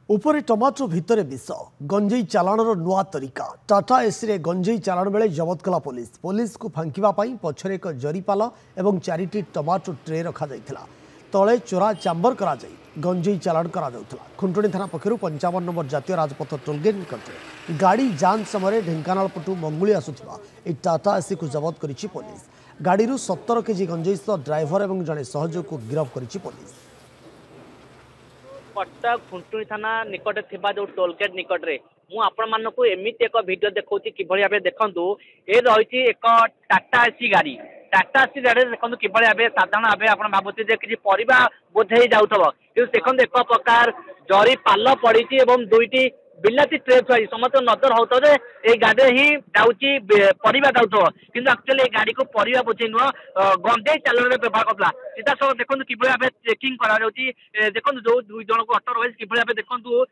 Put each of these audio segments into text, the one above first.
उपरे टमाटो भितर विष गंजेई चालाणर नुआ तरीका टाटा एसी रे गंजेई चालाण बेले जबत कला पुलिस को फांकिबा पई पछरे एक जरीपाल और 4टी टमाटो ट्रे रखा जाइथिला तले चोरा चांबर करा जाई गंजेई चालाण करा जाउथला। खुंटुणी थाना पक्षरु 55 नंबर जातीय राजपथ टोलगेट निकटरे गाड़ी जांच समय ढेंकानाल पटु मंगुली आसुथिबा ए टाटा एसी को जबत करिछि पुलिस। गाड़ी 17 केजी गंजेई सह ड्राइवर और जड़े सहयोग को गिरफ्त करिछि पुलिस। कटक खुंटुणी थाना निकट थिबा जो टोलगेट निकट रे मु आपण मानकु एमिति एक वीडियो देखौछि किभଳି भाबे देखंतु ए रहिछि एक टाटा एसी गाड़ी देखंतु किभଳି भाबे साधारण भाबे आपण भाबुछि जे किछि परिबा बोझेई जाउथबो कि देखंतु एक प्रकार जरी पाल पड़िछि एवं दुईटी बिलाती ट्रे थई समस्त नजर होतो जे ए गाड़ी ही जाउछि परिबा जाउथबो किंतु एक्चुअली ए गाड़ी को परिबा बोझेई नुह गंजेई चालन रे व्यवहार करला। सीधा सब देखंतु किभଳି भाबे चेकिंग करा जाउछि देखंतु जो दुई जन को अटर रहि किभଳି भाबे देखंतु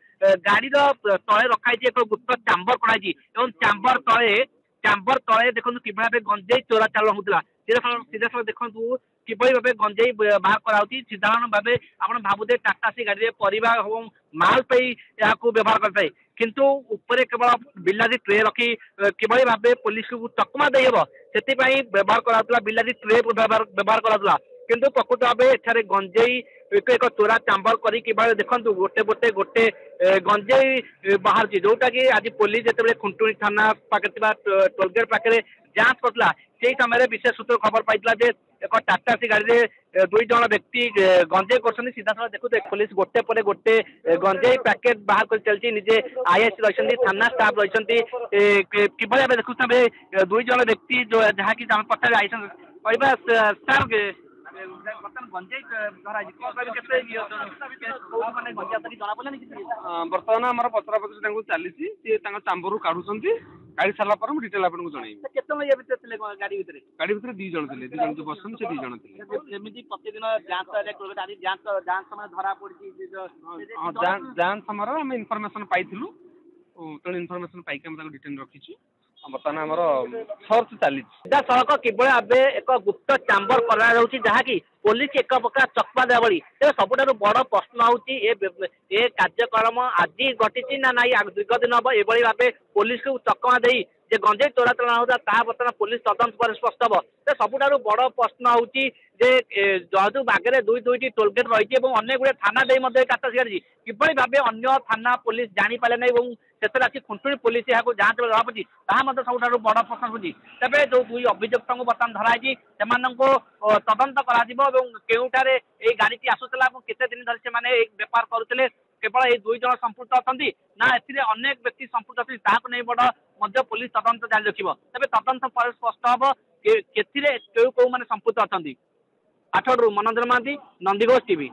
गाड़ी रो तळे रखाइछि एक गुप्त चांबर कराइछि एवं चांबर तळे देखंतु किभଳି भाबे गंजेई चोरा चालन होतला। सीधा सब देखंतु किभଳି भाबे गंजेई बाहर कराउछि। साधारण भाबे आपण भाबुते टाटा सी गाड़ी रे परिबा एवं माल पई याकू व्यवहार करथाय किंतु ऊपर केवल बिलाती ट्रे रखी किभଳି भाबे पुलिस को चकमा देइबो सेति पई व्यवहार कराउतला बिलाती ट्रे व्यवहार कराउतला किंतु प्रकृत भाबे एठारे गंजेई एक चोरा चांबर करी किभଳି देखंतु गोटे गंजेई बाहर जोटा कि आज पुलिस जेतेबेले खुंटुणी थाना पाखे टोलगेट पाखे जांच करला से समय विशेष सूत्र खबर पाइला जे एक टाटा सी गाड़ी रे दुई जन व्यक्ति गंजेई कर सीधा साल देखु पुलिस गोटे पर गोटे गंजेई पैकेट बाहर कर चलती निजे आईएस रही थाना स्टाफ रही किभଳି भाबे देखु दुई जन व्यक्ति जो जहाँकि पचार आई सर बर्तमान आम पचरा पचर चली चांबर काढ़ुं गाड़ी सारा डिटेल आपको जनइबी। गाड़ी भितर दी जन थे दी जन जो बसन से दी जन थे प्रतिदिन जांच समय आम इनफर्मेशन पाइलु तेणु इनफर्मेशन पाइक डिटेन रखी बर्तमान आमर सर्च चली सड़क किभଳି भाबे एक गुप्त चांबर करा जाउछि जहाँकि पुलिस एक प्रकार चकमा देवा भली सबुठारु बड़ प्रश्न होउछि ए कार्यक्रम आज घटी ना नाई दीर्घ दिन हम एभଳି भाबे पुलिस को चकमा देई जे गंजेई चोरा चलन होता ता बर्तमान पुलिस तदंत पर स्पष्ट हम सबुठारु बड़ प्रश्न होउछि जे जदू बागे दुईटी टोलगेट रही अनेक गुड़े थाना दे टाटा सी किभଳି भाबे अन्य थाना पुलिस जानी पारे ना से आसी खुंटुणी पुलिस यहाँ जांच जमा पड़ी सब बड़ प्रश्न होगी तेज जो दुई अभियुक्त को बर्तमान धराई से तदंत कर गाड़ी टी आसूला केते दिन धरी से बेपार करुले केवल ये दुई जन संपुक्त अच्छा ना अनेक व्यक्ति संपुक्त अच्छा नहीं बड़ पुलिस तदंत जारी रखिब तेज तदंत पर स्पष्ट हम के संपुक्त अच्छा। आठगड़ू मनोज महांती, नंदीघोष टीवी।